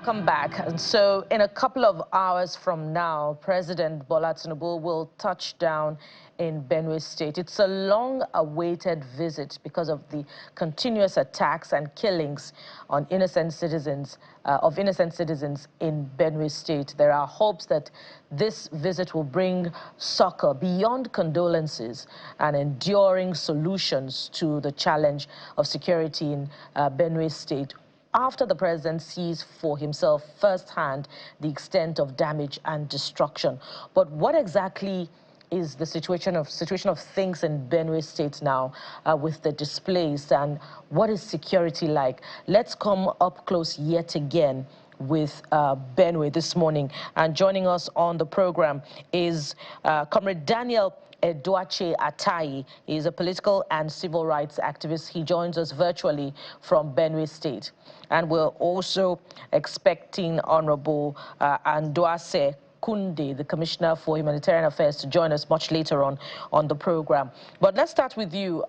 Welcome back. And so in a couple of hours from now, President Bola Tinubu will touch down in Benue State. It's a long-awaited visit because of the continuous attacks and killings on innocent citizens, in Benue State. There are hopes that this visit will bring succor beyond condolences and enduring solutions to the challenge of security in Benue State, after the president sees for himself firsthand the extent of damage and destruction. But what exactly is the situation of things in Benue State now with the displaced, and what is security like? Let's come up close yet again with Benue this morning. And joining us on the program is Comrade Daniel Eduache Atai. He is a political and civil rights activist. He joins us virtually from Benue State. And we're also expecting Honorable Andoase Kunde, the Commissioner for Humanitarian Affairs, to join us much later on the program. But let's start with you,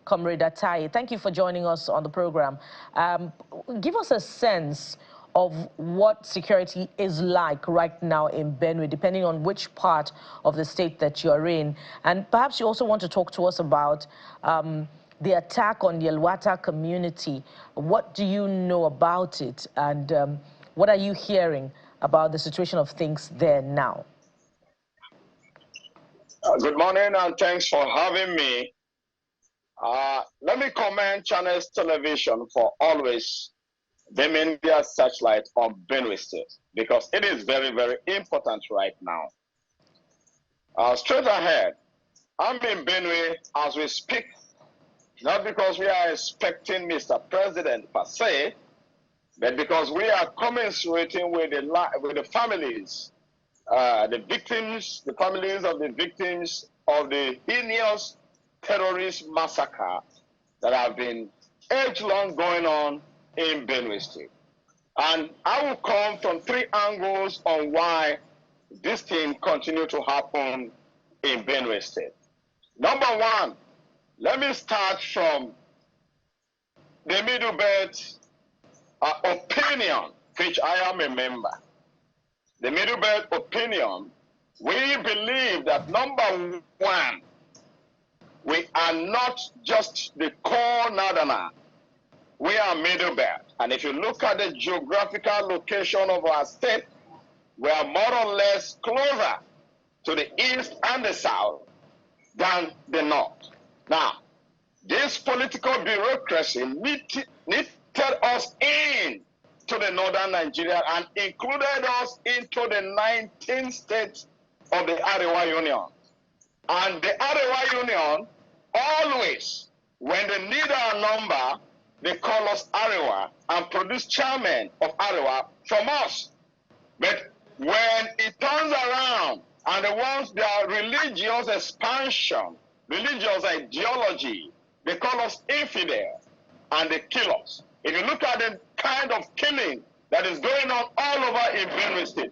Comrade Atai. Thank you for joining us on the program. Give us a sense of what security is like right now in Benue, depending on which part of the state that you're in. And perhaps you also want to talk to us about the attack on the Yelwata community. What do you know about it? And what are you hearing about the situation of things there now? Good morning, and thanks for having me. Let me commend Channels Television for always the media searchlight on Benue State, because it is very, very important right now. Straight ahead, I'm in Benue as we speak, not because we are expecting Mr. President per se, but because we are commiserating with the families, the victims, the families of the victims of the heinous terrorist massacre that have been age-long going on in Benue State. And I will come from three angles on why this thing continues to happen in Benue State. Number one, let me start from the middle belt opinion, which I am a member. The middle belt opinion, we believe that number one, we are not just the core northerner. We are middle belt. And if you look at the geographical location of our state, we are more or less closer to the east and the south than the north. Now, this political bureaucracy knitted us in to the northern Nigeria and included us into the 19 states of the Arewa Union. And the Arewa Union, always, when they need our number, they call us Arewa and produce chairman of Arewa from us. But when it turns around and they want their religious expansion, religious ideology, they call us infidel and they kill us. If you look at the kind of killing that is going on all over in Benue State,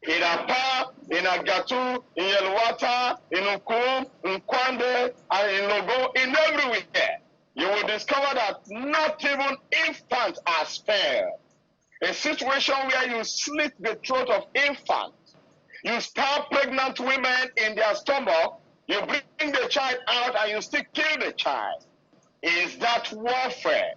in Apa, in Agatu, in Yelwata, in Ukum, in Kwande, and in Logo, in everywhere, you will discover that not even infants are spared. A situation where you slit the throat of infants, you stab pregnant women in their stomach, you bring the child out and you still kill the child. Is that warfare?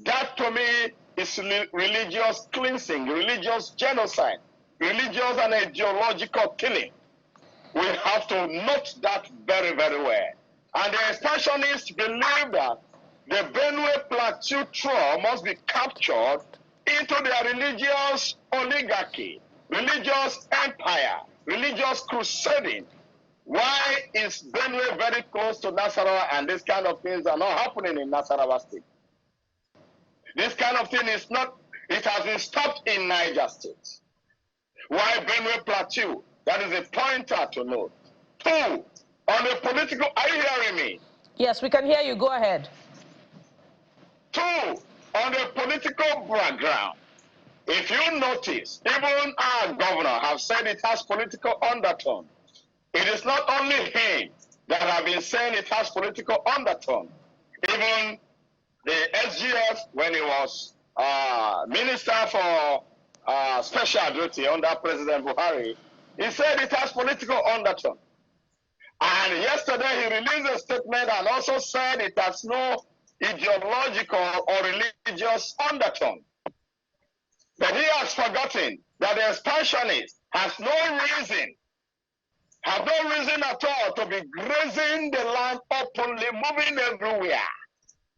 That to me is religious cleansing, religious genocide, religious and ideological killing. We have to note that very, very well. And the expansionists believe that the Benue Plateau Troll must be captured into their religious oligarchy, religious empire, religious crusading. Why is Benue very close to Nasarawa and this kind of things are not happening in Nasarawa State? This kind of thing is not, it has been stopped in Niger State. Why Benue Plateau? That is a pointer to note. Two, on the political, are you hearing me? Yes, we can hear you. Go ahead. Two, on the political background, if you notice, even our governor has said it has political undertone. It is not only him that have been saying it has political undertone. Even the SGF, when he was Minister for special duty under President Buhari, he said it has political undertone. And yesterday he released a statement and also said it has no ideological or religious undertone. But he has forgotten that the expansionist has no reason at all to be grazing the land openly, moving everywhere.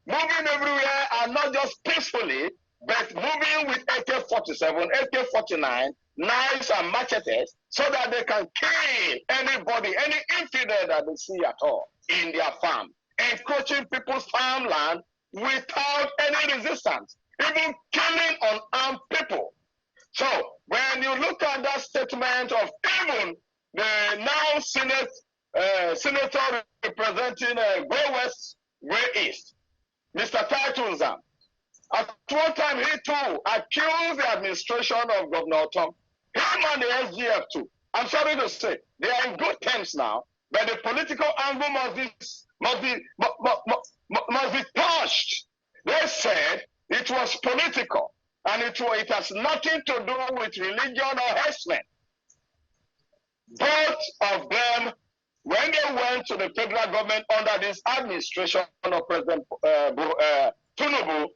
Moving everywhere, and not just peacefully, but moving with AK-47, AK-49, knives and machetes, so that they can kill anybody, any infidel that they see at all in their farm, encroaching people's farmland without any resistance, even killing unarmed people. So when you look at that statement of even the now senator representing Go West, Go East, Mr. Titlesam, at one time he too accused the administration of Governor Tom, him and the SGF too. I'm sorry to say, they are in good terms now, but the political angle must be touched. They said it was political, and it has nothing to do with religion or harassment. Both of them, when they went to the federal government under this administration of President Tinubu,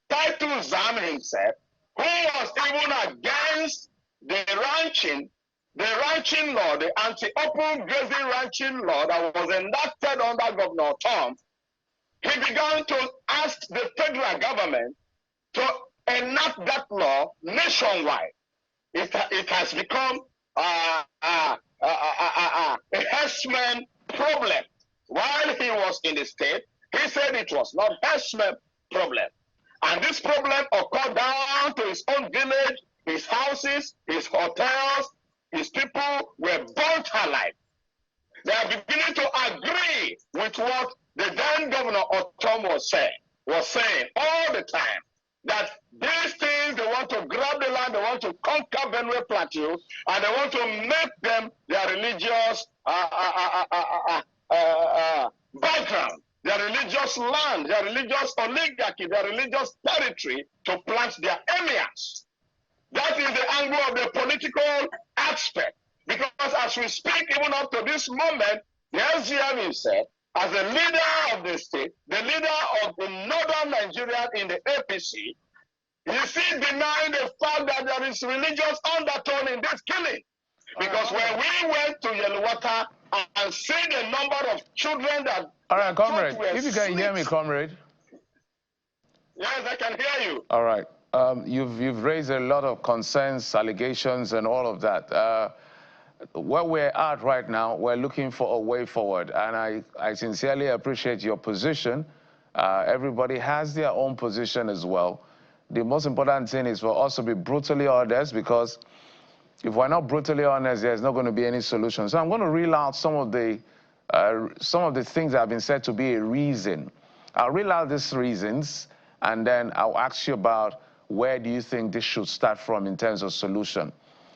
Titlesam himself, who was even against the ranching law, the anti-open grazing ranching law that was enacted under Governor Tom, he began to ask the federal government to enact that law nationwide. It has become a harassment problem. While he was in the state, he said it was not harassment problem. And this problem occurred down to his own village, his houses, his hotels, his people were burnt alive. They are beginning to agree with what the then Governor Otom was saying all the time, that these things, they want to grab the land, they want to conquer Benue Plateau, and they want to make them their religious background, their religious land, their religious oligarchy, their religious territory to plant their emirs. That is the angle of the political aspect. Because as we speak, even up to this moment, the SGM himself, as the leader of the state, the leader of the northern Nigeria in the APC, you see denying the fact that there is religious undertone in this killing. Because when we went to Yelwata and see the number of children that... All right, comrade, if you can hear me, comrade. Yes, I can hear you. All right. You've raised a lot of concerns, allegations, and all of that. Where we're at right now, we're looking for a way forward, and I sincerely appreciate your position. Everybody has their own position as well. The most important thing is for us to be brutally honest, because if we're not brutally honest, there's not going to be any solution. So I'm going to reel out some of the things that have been said to be a reason. I'll reel out these reasons, and then I'll ask you about where do you think this should start from in terms of solution.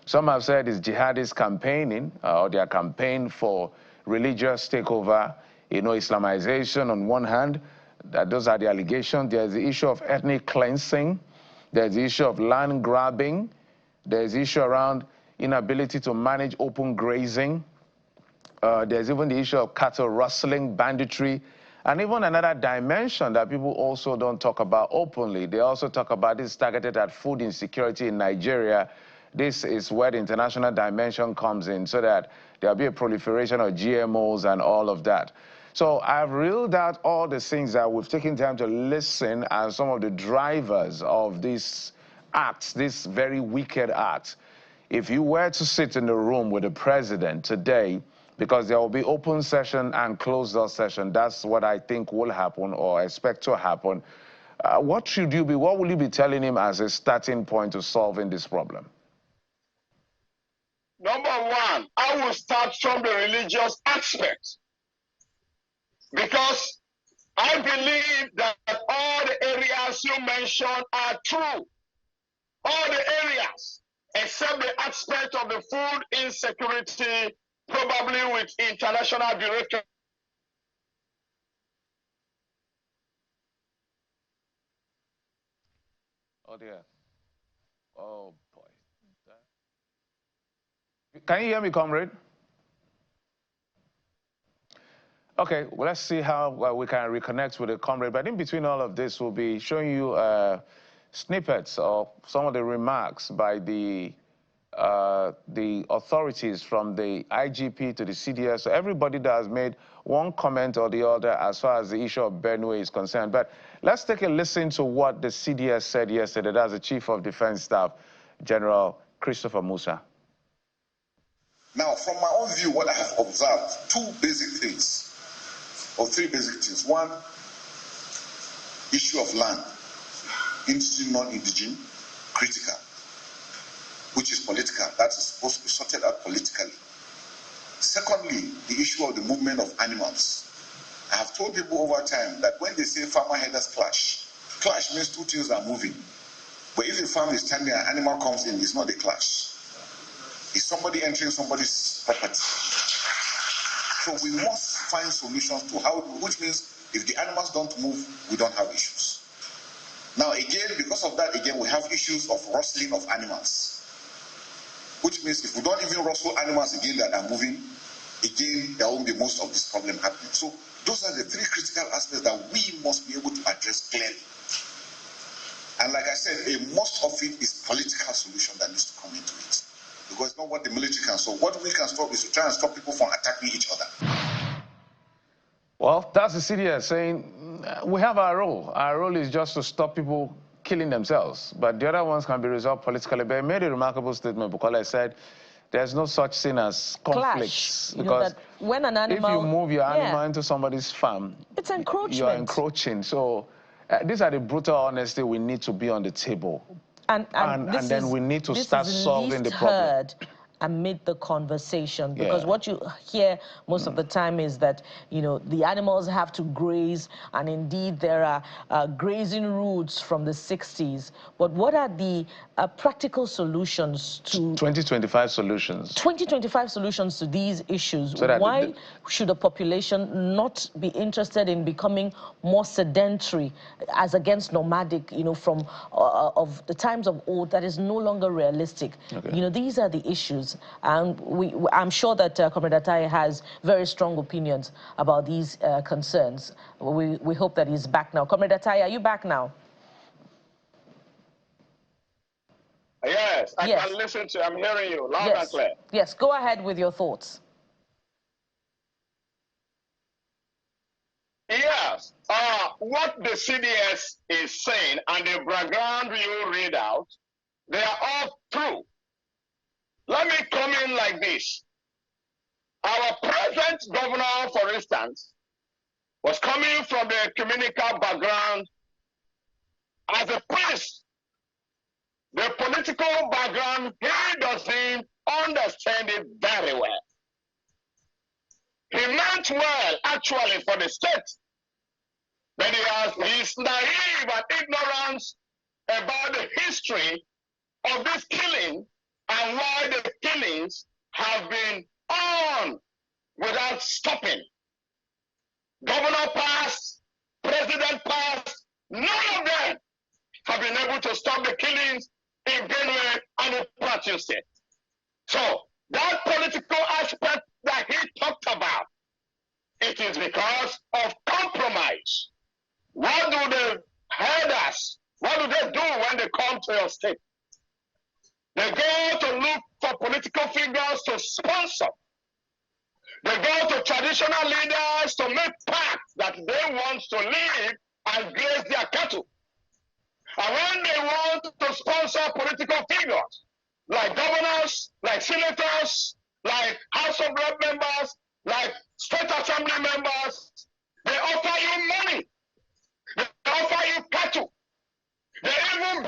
Some have said it's jihadist campaigning, or their campaign for religious takeover, Islamization on one hand. Those are the allegations. There's the issue of ethnic cleansing. There's the issue of land grabbing. There's the issue around inability to manage open grazing. There's even the issue of cattle rustling, banditry, and even another dimension that people also don't talk about openly. They also talk about this targeted at food insecurity in Nigeria. This is where the international dimension comes in, so that there'll be a proliferation of GMOs and all of that. So I've reeled out all the things that we've taken time to listen, and some of the drivers of these acts, these very wicked acts. If you were to sit in the room with the president today, because there will be open session and closed door session, that's what I think will happen or expect to happen. What will you be telling him as a starting point to solving this problem? Number one, I will start from the religious aspect, because I believe that all the areas you mentioned are true. All the areas, except the aspect of the food insecurity, probably with international bureaucracy. Oh dear. Oh boy. Can you hear me, comrade? Okay, well, let's see how we can reconnect with the comrade. But in between all of this, we'll be showing you snippets of some of the remarks by the authorities, from the IGP to the CDS, so everybody that has made one comment or the other as far as the issue of Benue is concerned. But let's take a listen to what the CDS said yesterday. That's the Chief of Defense Staff, General Christopher Musa. Now, from my own view, what I have observed, two basic things, or three basic things. One, issue of land, indigenous, non-indigenous, critical, which is political. That is supposed to be sorted out politically. Secondly, the issue of the movement of animals. I have told people over time that when they say farmer herders clash, clash means two things are moving. But if the farm is standing and an animal comes in, it's not a clash. It's somebody entering somebody's property. So we must find solutions to how, which means if the animals don't move, we don't have issues. Now again, because of that, again, we have issues of rustling of animals. Which means if we don't even rustle animals again that are moving, again, there won't be most of this problem happening. So those are the three critical aspects that we must be able to address clearly. And like I said, most of it is political solution that needs to come into it. Because it's not what the military can solve. What we can stop is to try and stop people from attacking each other. Well, that's the CDS saying we have our role. Our role is just to stop people killing themselves, but the other ones can be resolved politically. But I made a remarkable statement because I said there's no such thing as conflicts. Clash. Because when an animal, if you move your animal into somebody's farm, it's encroachment. You're encroaching. So these are the brutal honesty we need to be on the table. And then we need to start solving the problem. Amid the conversation, because what you hear most of the time is that, you know, the animals have to graze, and indeed there are grazing routes from the 60s. But what are the practical solutions to 2025 solutions? 2025 solutions to these issues. So why should a population not be interested in becoming more sedentary as against nomadic, you know, from of the times of old? That is no longer realistic. You know, these are the issues. And I'm sure that Comrade Atai has very strong opinions about these concerns. We hope that he's back now. Comrade Atai, are you back now? Yes, I can listen to you. I'm hearing you loud and clear. Yes, go ahead with your thoughts. Yes, what the CDS is saying and the background you read out, they are all true. Let me come in like this. Our present governor, for instance, was coming from the communal background as a priest. The political background, he doesn't understand it very well. He meant well, actually, for the state. But he's naive and ignorant about the history of this killing and why the killings have been on without stopping. Governor passed, president passed, none of them have been able to stop the killings in Benue and in Plateau State. So that political aspect that he talked about, it is because of compromise. What do the herders, what do they do when they come to your state? They go to look for political figures to sponsor. They go to traditional leaders to make pacts that they want to live and graze their cattle. And when they want to sponsor political figures, like governors, like senators, like House of Rep members, like State Assembly members, they offer you money. They offer you cattle. They even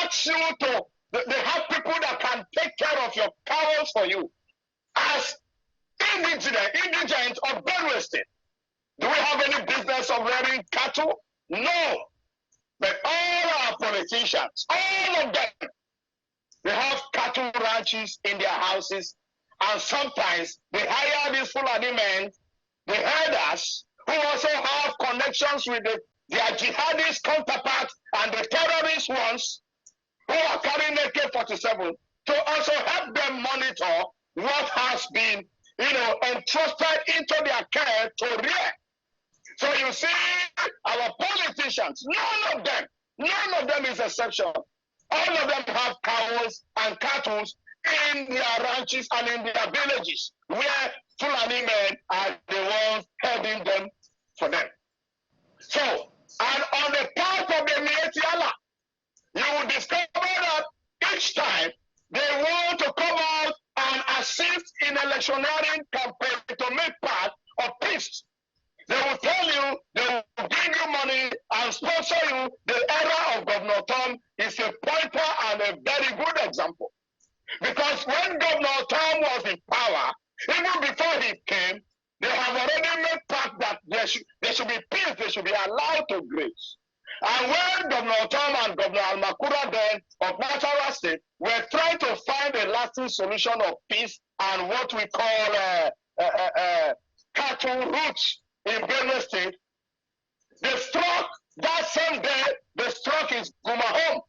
ask you to, they have people that can take care of your cows for you. As indigent of Benue State, do we have any business of rearing cattle? No. But all our politicians, all of them, they have cattle ranches in their houses, and sometimes they hire these Fulani men, the herders, who also have connections with their jihadist counterparts and the terrorist ones who are carrying AK-47 to also help them monitor what has been, entrusted into their care to rear. So you see, our politicians, none of them is exception. All of them have cows and cattle in their ranches and in their villages, where Fulani men are the ones heading them for them. So, and on the part of the Mietiala, you will discover that each time they want to come out and assist in electioneering campaign to make part of peace. They will tell you, they will give you money and sponsor you. The era of Governor Tom is a pointer and a very good example. Because when Governor Tom was in power, even before he came, they have already made pact that there should be peace, they should be allowed to graze. And when Governor Tom and Governor Almakura then of Nasarawa State were trying to find a lasting solution of peace and what we call cattle roots in Benue State, they struck that same day, they struck his Guma home.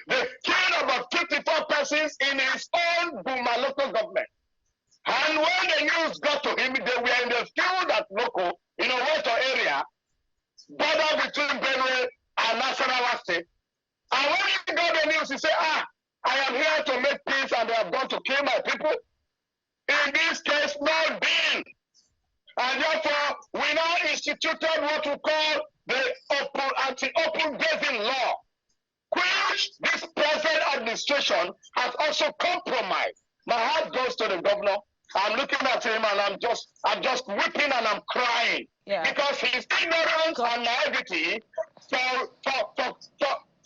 They killed about 54 persons in his own Guma local government. And when the news got to him, they were in the field at local, water area, border between Benue and Nasarawa State. And when he got the news, he said, I am here to make peace and they have gone to kill my people. In this case, no deal. And therefore, we now instituted what we call the anti-open grazing law, which this present administration has also compromised. My heart goes to the governor. I'm looking at him and I'm just weeping and I'm crying. Yeah. Because his ignorance and naivety for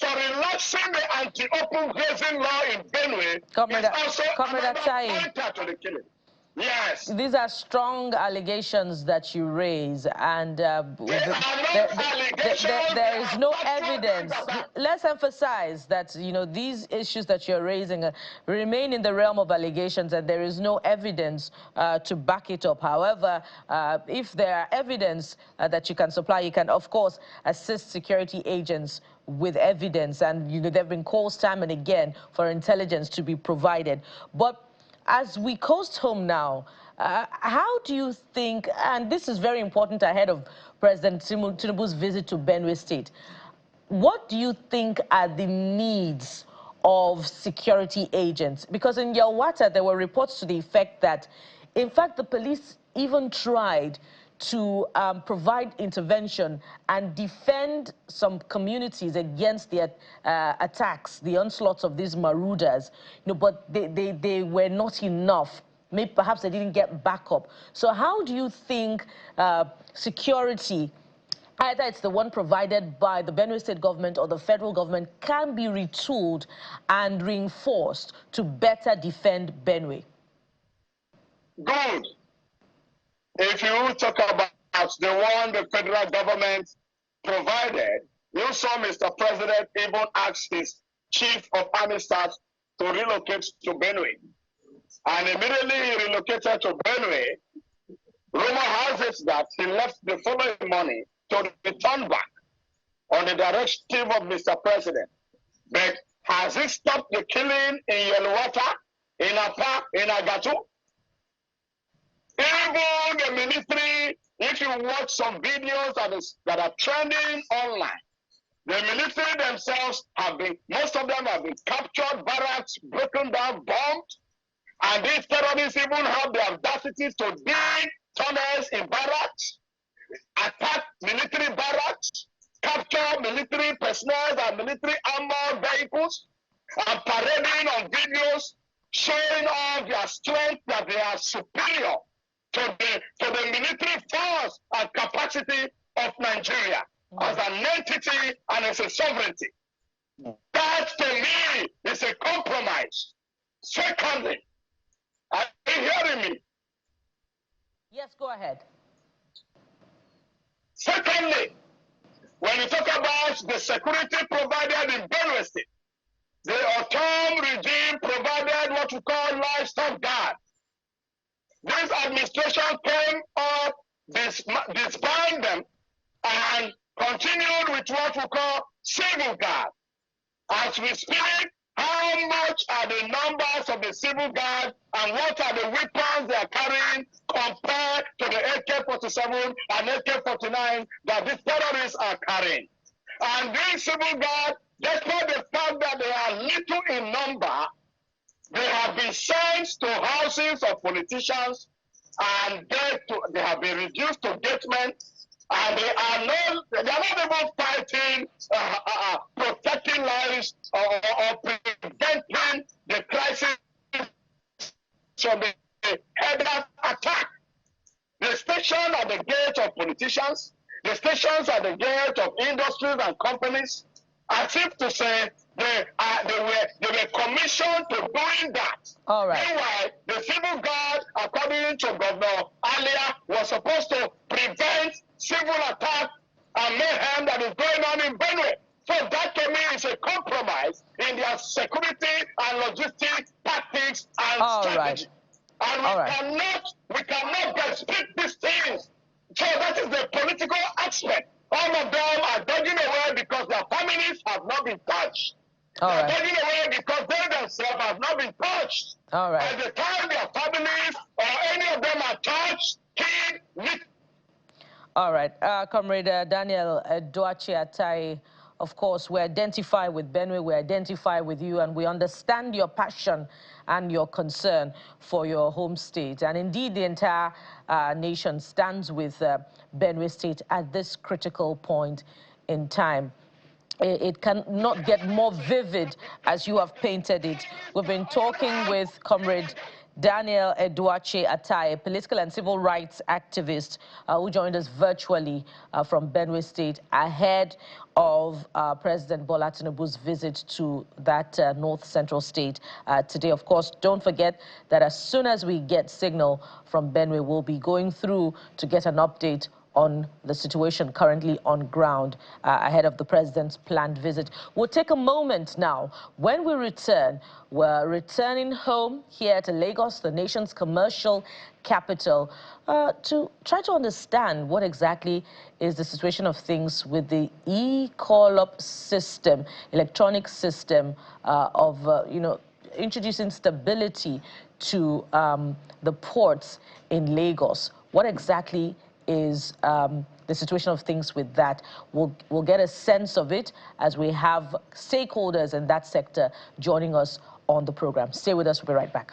relaxing the anti-open grazing law in Benue is also another pointer to the killing. Yes. These are strong allegations that you raise, and there is no evidence. Let's emphasize that, these issues that you're raising remain in the realm of allegations, and there is no evidence to back it up. However, if there are evidence that you can supply, you can, of course, assist security agents with evidence, and, there have been calls time and again for intelligence to be provided. But as we coast home now, how do you think, and this is very important ahead of President Tinubu's visit to Benue State, what do you think are the needs of security agents? Because in Yelwata, there were reports to the effect that, in fact, the police even tried to provide intervention and defend some communities against the attacks, the onslaughts of these marauders, but they were not enough. Maybe perhaps they didn't get backup. So how do you think security, either it's the one provided by the Benue State government or the federal government, can be retooled and reinforced to better defend Benue? Good. If you talk about the one the federal government provided, you saw Mr. President even ask his chief of army staff to relocate to Benue. And immediately he relocated to Benue. Rumor has it that he left the following morning to return back on the directive of Mr. President. But has he stopped the killing in Yelwata, in Apa, in Agatu? Even the military, if you watch some videos that are trending online, the military themselves most of them have been captured, barracks broken down, bombed, and these terrorists even have the audacity to dig tunnels in barracks, attack military barracks, capture military personnel and military armored vehicles, and parading on videos showing off their strength, that they are superior to the military force and capacity of Nigeria as an entity and as a sovereignty. That, to me, is a compromise. Secondly, are you hearing me? Yes, go ahead. Secondly, when you talk about the security provided in Benue State, the Otom regime provided what we call livestock guard. This administration came up, disbanded them, and continued with what we call civil guard. As we speak, how how much are the numbers of the civil guard and what are the weapons they are carrying compared to the AK-47 and AK-49 that these terrorists are carrying. And these civil guard, despite the fact that they are little in number, they have been sent to houses of politicians and they have been reduced to gatemen, and they are not even fighting, protecting lives or preventing the crisis from the header attack. They station at the gate of politicians, the stations at the gate of industries and companies, as if to say they were commissioned to doing that. All right. Meanwhile, the civil guard, according to Governor Alia, was supposed to prevent civil attack and mayhem that is going on in Benue. So that to me is a compromise in their security and logistic tactics and strategy. And we cannot speak these things. So that is the political aspect. All of them are dodging away because their families have not been touched. They are dodging away because they themselves have not been touched. By the time their families or any of them are touched, killed. All right. Comrade Daniel Duachi-Atai, of course, we identify with Benue, we identify with you, and we understand your passion and your concern for your home state. And indeed, the entire nation stands with Benue State at this critical point in time. It cannot get more vivid as you have painted it. We've been talking with Comrade Daniel Duachi-Atai, a political and civil rights activist who joined us virtually from Benue State ahead of President Bola Tinubu's visit to that north central state today. Of course, don't forget that as soon as we get signal from Benue, we'll be going through to get an update on the situation currently on ground ahead of the president's planned visit. We'll take a moment now. When we return, we're returning home here to Lagos, the nation's commercial capital, to try to understand what exactly is the situation of things with the e-call-up system, electronic system of, introducing stability to the ports in Lagos. What exactly is the situation of things with that? We'll get a sense of it as we have stakeholders in that sector joining us on the program. Stay with us, we'll be right back.